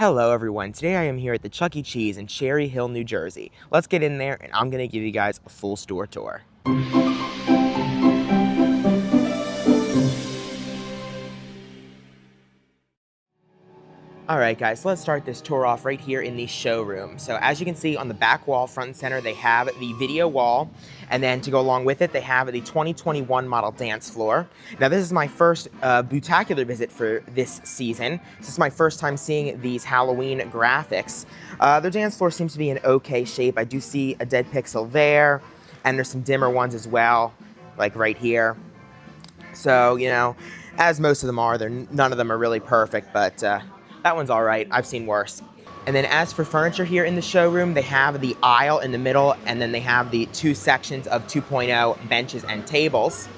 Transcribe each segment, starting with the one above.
Hello everyone, today I am here at the Chuck E. Cheese in Cherry Hill, New Jersey. Let's get in there and I'm going to give you guys a full store tour. Alright guys, let's start this tour off right here in the showroom. So as you can see on the back wall, front and center, they have the video wall, and then to go along with it, they have the 2021 model dance floor. Now this is my first Bootacular visit for this season. This is my first time seeing these Halloween graphics. Their dance floor seems to be in okay shape. I do see a dead pixel there, and there's some dimmer ones as well, like right here. So, you know, as most of them are, none of them are really perfect, but that one's all right. I've seen worse. And then as for furniture here in the showroom, they have the aisle in the middle, and then they have the two sections of 2.0 benches and tables.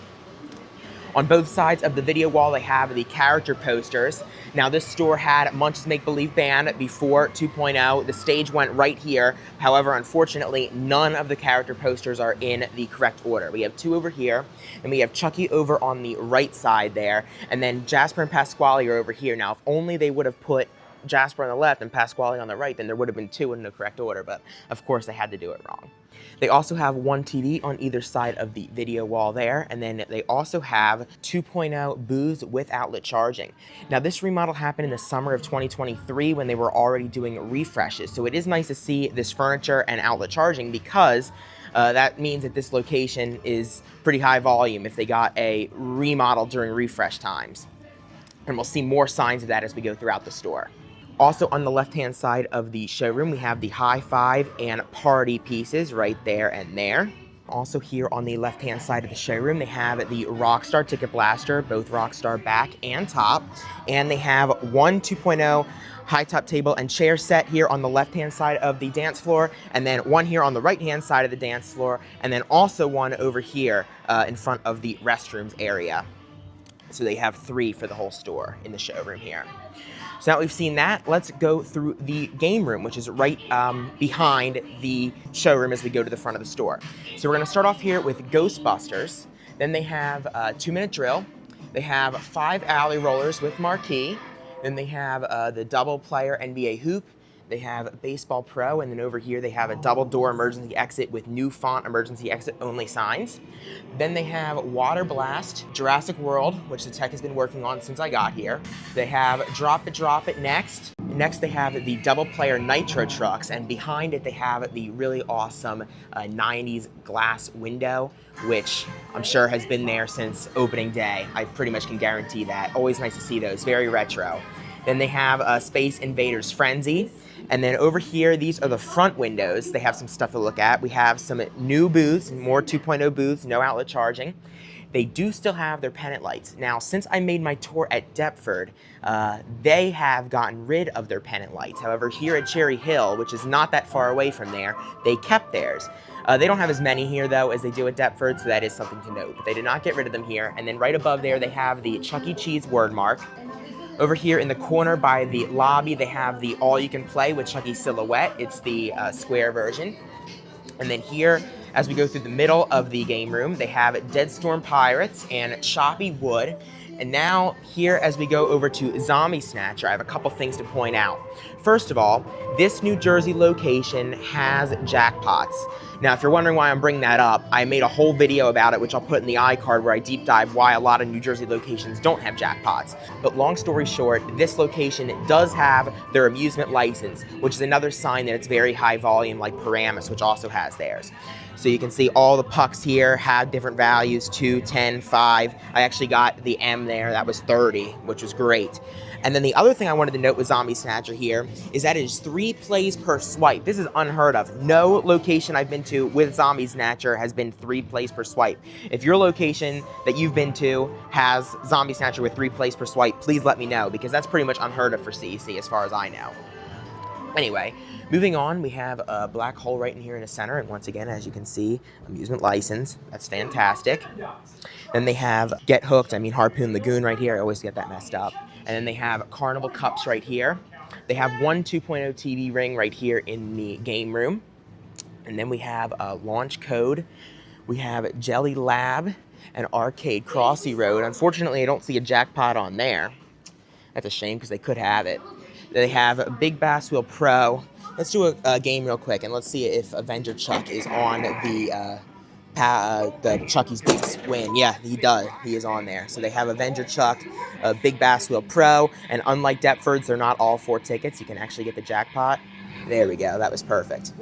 On both sides of the video wall, they have the character posters. Now, this store had Munch's Make Believe Band before 2.0. The stage went right here. However, unfortunately, none of the character posters are in the correct order. We have two over here, and we have Chucky over on the right side there, and then Jasper and Pasquale are over here. Now, if only they would have put Jasper on the left and Pasquale on the right, then there would have been two in the correct order, but of course they had to do it wrong. They also have one TV on either side of the video wall there, and then they also have 2.0 booths with outlet charging. Now this remodel happened in the summer of 2023 when they were already doing refreshes, so it is nice to see this furniture and outlet charging because that means that this location is pretty high volume if they got a remodel during refresh times. And we'll see more signs of that as we go throughout the store. Also on the left-hand side of the showroom, we have the high five and party pieces right there and there. Also here on the left-hand side of the showroom, they have the Rockstar Ticket Blaster, both Rockstar back and top. And they have one 2.0 high top table and chair set here on the left-hand side of the dance floor, and then one here on the right-hand side of the dance floor, and then also one over here in front of the restrooms area. So they have three for the whole store in the showroom here. So now we've seen that, let's go through the game room, which is right behind the showroom as we go to the front of the store. So we're gonna start off here with Ghostbusters. Then they have a 2-minute drill. They have 5 alley rollers with marquee. Then they have the double player NBA hoop. They have Baseball Pro, and then over here they have a double door emergency exit with new font emergency exit only signs. Then they have Water Blast, Jurassic World, which the tech has been working on since I got here. They have Drop It next. Next they have the double player Nitro trucks, and behind it they have the really awesome 90s glass window, which I'm sure has been there since opening day. I pretty much can guarantee that. Always nice to see those, very retro. Then they have Space Invaders Frenzy. And then over here, these are the front windows. They have some stuff to look at. We have some new booths, more 2.0 booths, no outlet charging. They do still have their pennant lights. Now, since I made my tour at Deptford, they have gotten rid of their pennant lights. However, here at Cherry Hill, which is not that far away from there, they kept theirs. They don't have as many here, though, as they do at Deptford, so that is something to note. But they did not get rid of them here. And then right above there, they have the Chuck E. Cheese word mark. Over here in the corner by the lobby, they have the all-you-can-play with Chucky Silhouette. It's the square version. And then here, as we go through the middle of the game room, they have Dead Storm Pirates and Choppy Wood. And now, here as we go over to Zombie Snatcher, I have a couple things to point out. First of all, this New Jersey location has jackpots. Now, if you're wondering why I'm bringing that up, I made a whole video about it, which I'll put in the iCard, where I deep dive why a lot of New Jersey locations don't have jackpots. But long story short, this location does have their amusement license, which is another sign that it's very high volume, like Paramus, which also has theirs. So you can see all the pucks here have different values, 2, 10, 5. I actually got the M there, that was 30, which was great. And then the other thing I wanted to note with Zombie Snatcher here is that it is 3 plays per swipe. This is unheard of. No location I've been to with Zombie Snatcher has been 3 plays per swipe. If your location that you've been to has Zombie Snatcher with 3 plays per swipe, please let me know, because that's pretty much unheard of for CEC as far as I know. Anyway, moving on, we have a black hole right in here in the center, and once again, as you can see, amusement license. That's fantastic. Then they have Get Hooked, Harpoon Lagoon right here. I always get that messed up. And then they have Carnival Cups right here. They have one 2.0 TV ring right here in the game room. And then we have a Launch Code. We have Jelly Lab and Arcade Crossy Road. Unfortunately, I don't see a jackpot on there. That's a shame because they could have it. They have a Big Bass Wheel Pro. Let's do a game real quick, and let's see if Avenger Chuck is on the Chucky's Big Win. Yeah, he does. He is on there. So they have Avenger Chuck, Big Bass Wheel Pro, and unlike Deptford's, they're not all 4 tickets. You can actually get the jackpot. There we go. That was perfect.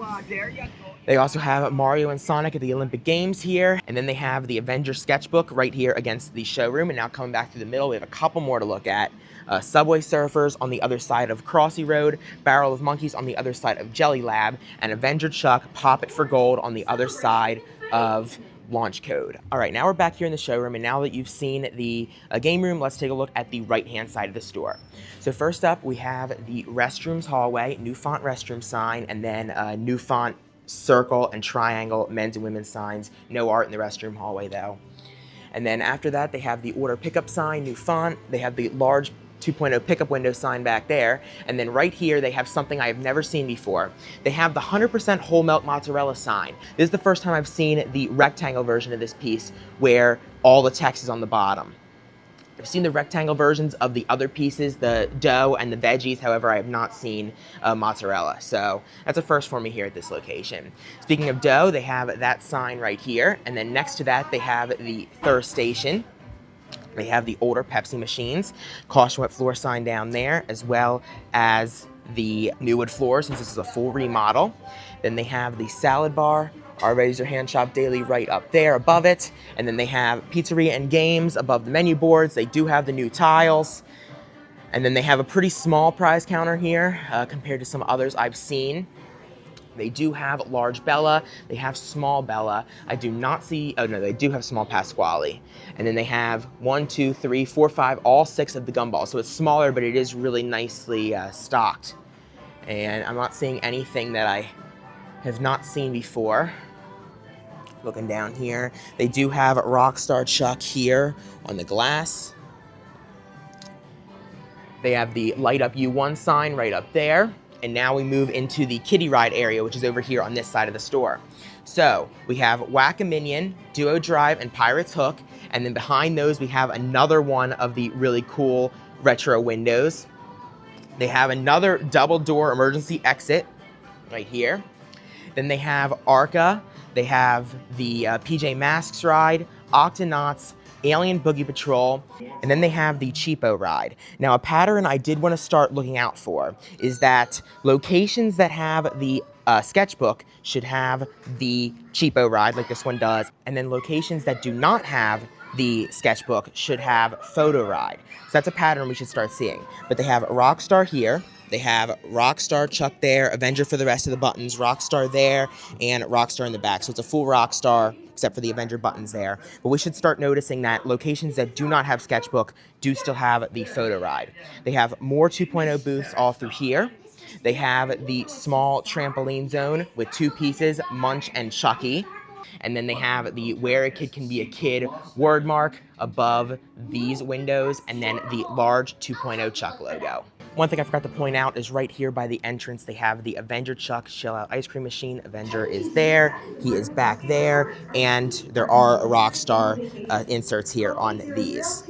They also have Mario and Sonic at the Olympic Games here, and then they have the Avenger Sketchbook right here against the showroom. And now coming back through the middle, we have a couple more to look at. Subway Surfers on the other side of Crossy Road, Barrel of Monkeys on the other side of Jelly Lab, and Avenger Chuck, Pop It for Gold on the other side of Launch Code. All right, now we're back here in the showroom, and now that you've seen the game room, let's take a look at the right-hand side of the store. So first up, we have the restrooms hallway, new font restroom sign, and then new font circle and triangle men's and women's signs. No art in the restroom hallway though. And then after that, they have the order pickup sign, new font. They have the large 2.0 pickup window sign back there. And then right here, they have something I have never seen before. They have the 100% whole milk mozzarella sign. This is the first time I've seen the rectangle version of this piece where all the text is on the bottom. I've seen the rectangle versions of the other pieces, the dough and the veggies. However, I have not seen mozzarella. So that's a first for me here at this location. Speaking of dough, they have that sign right here. And then next to that, they have the thirst station. They have the older Pepsi machines, caution wet floor sign down there, as well as the new wood floor, since this is a full remodel. Then they have the salad bar, our Raise Your Hand Shop Daily right up there above it. And then they have pizzeria and games above the menu boards. They do have the new tiles. And then they have a pretty small prize counter here compared to some others I've seen. They do have large Bella, they have small Bella. I do not see, oh no, they do have small Pasquale. And then they have 1, 2, 3, 4, 5, all 6 of the gumballs. So it's smaller, but it is really nicely stocked. And I'm not seeing anything that I have not seen before. Looking down here, they do have Rockstar Chuck here on the glass. They have the Light Up U1 sign right up there. And now we move into the kiddie ride area, which is over here on this side of the store. So we have Whack-A-Minion, Duo Drive, and Pirate's Hook. And then behind those, we have another one of the really cool retro windows. They have another double door emergency exit right here. Then they have Arca. They have the PJ Masks ride, Octonauts, Alien Boogie Patrol, and then they have the Cheapo ride. Now, a pattern I did want to start looking out for is that locations that have the sketchbook should have the Cheapo ride, like this one does, and then locations that do not have the sketchbook should have photo ride. So that's a pattern we should start seeing. But they have Rockstar here. They have Rockstar Chuck there, Avenger for the rest of the buttons, Rockstar there, and Rockstar in the back. So it's a full Rockstar, except for the Avenger buttons there. But we should start noticing that locations that do not have Sketchbook do still have the photo ride. They have more 2.0 booths all through here. They have the small trampoline zone with 2 pieces, Munch and Chucky. And then they have the Where a Kid Can Be a Kid word mark above these windows, and then the large 2.0 Chuck logo. One thing I forgot to point out is right here by the entrance, they have the Avenger Chuck Chill Out Ice Cream Machine. Avenger is there, he is back there, and there are Rockstar inserts here on these.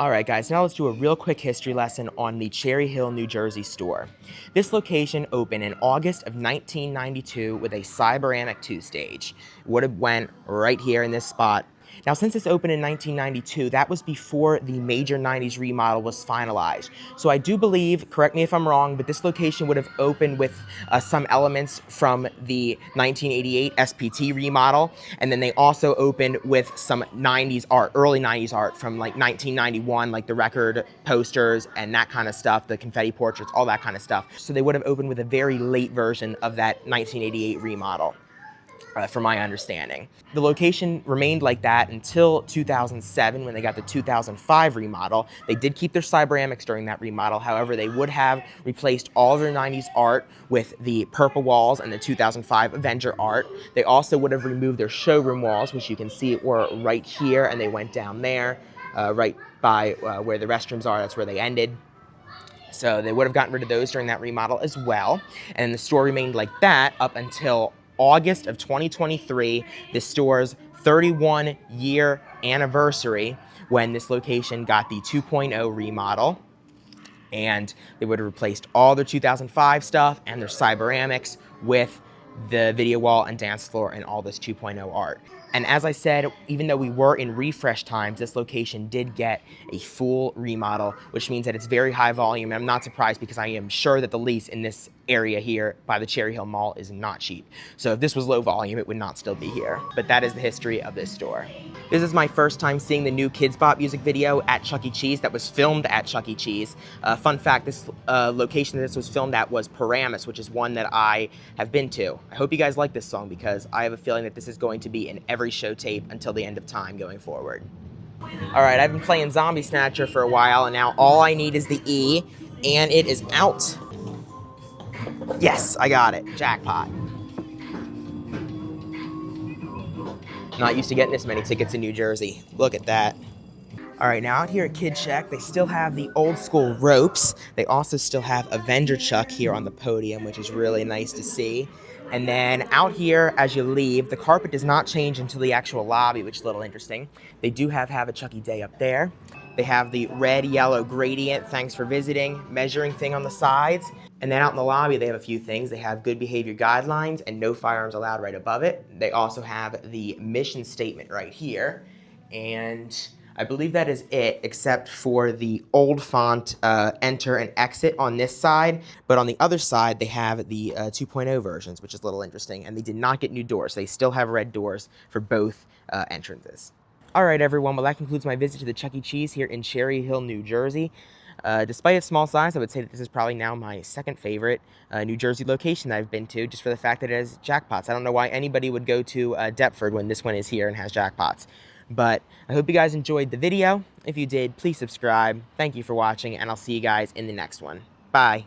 All right, guys, now let's do a real quick history lesson on the Cherry Hill, New Jersey store. This location opened in August of 1992 with a Cyberamic 2 stage. Would have went right here in this spot. Now, since this opened in 1992, that was before the major 90s remodel was finalized. So I do believe, correct me if I'm wrong, but this location would have opened with some elements from the 1988 SPT remodel. And then they also opened with some 90s art, early 90s art from like 1991, like the record posters and that kind of stuff, the confetti portraits, all that kind of stuff. So they would have opened with a very late version of that 1988 remodel. From my understanding. The location remained like that until 2007 when they got the 2005 remodel. They did keep their Cyberamics during that remodel. However, they would have replaced all of their 90s art with the purple walls and the 2005 Avenger art. They also would have removed their showroom walls, which you can see were right here, and they went down there, right by where the restrooms are. That's where they ended. So they would have gotten rid of those during that remodel as well. And the store remained like that up until August of 2023, the store's 31-year anniversary, when this location got the 2.0 remodel. And they would have replaced all their 2005 stuff and their Cyberamics with the video wall and dance floor and all this 2.0 art. And as I said, even though we were in refresh times, this location did get a full remodel, which means that it's very high volume. And I'm not surprised because I am sure that the lease in this area here by the Cherry Hill Mall is not cheap. So if this was low volume, it would not still be here. But that is the history of this store. This is my first time seeing the new Kidz Bop music video at Chuck E. Cheese that was filmed at Chuck E. Cheese. Fun fact, this location that this was filmed at was Paramus, which is one that I have been to. I hope you guys like this song because I have a feeling that this is going to be in every show tape until the end of time going forward. All right, I've been playing Zombie Snatcher for a while, and now all I need is the E, and it is out. Yes, I got it. Jackpot. Not used to getting this many tickets in New Jersey. Look at that. All right, now out here at Kid Shack, they still have the old school ropes. They also still have Avenger Chuck here on the podium, which is really nice to see. And then out here, as you leave, the carpet does not change until the actual lobby, which is a little interesting. They do have a Chucky Day up there. They have the red-yellow gradient, thanks for visiting, measuring thing on the sides. And then out in the lobby, they have a few things. They have good behavior guidelines and no firearms allowed right above it. They also have the mission statement right here. And I believe that is it, except for the old font enter and exit on this side. But on the other side, they have the 2.0 versions, which is a little interesting. And they did not get new doors. They still have red doors for both entrances. All right, everyone. Well, that concludes my visit to the Chuck E. Cheese here in Cherry Hill, New Jersey. Despite its small size, I would say that this is probably now my second favorite New Jersey location that I've been to, just for the fact that it has jackpots. I don't know why anybody would go to Deptford when this one is here and has jackpots. But I hope you guys enjoyed the video. If you did, please subscribe. Thank you for watching, and I'll see you guys in the next one. Bye.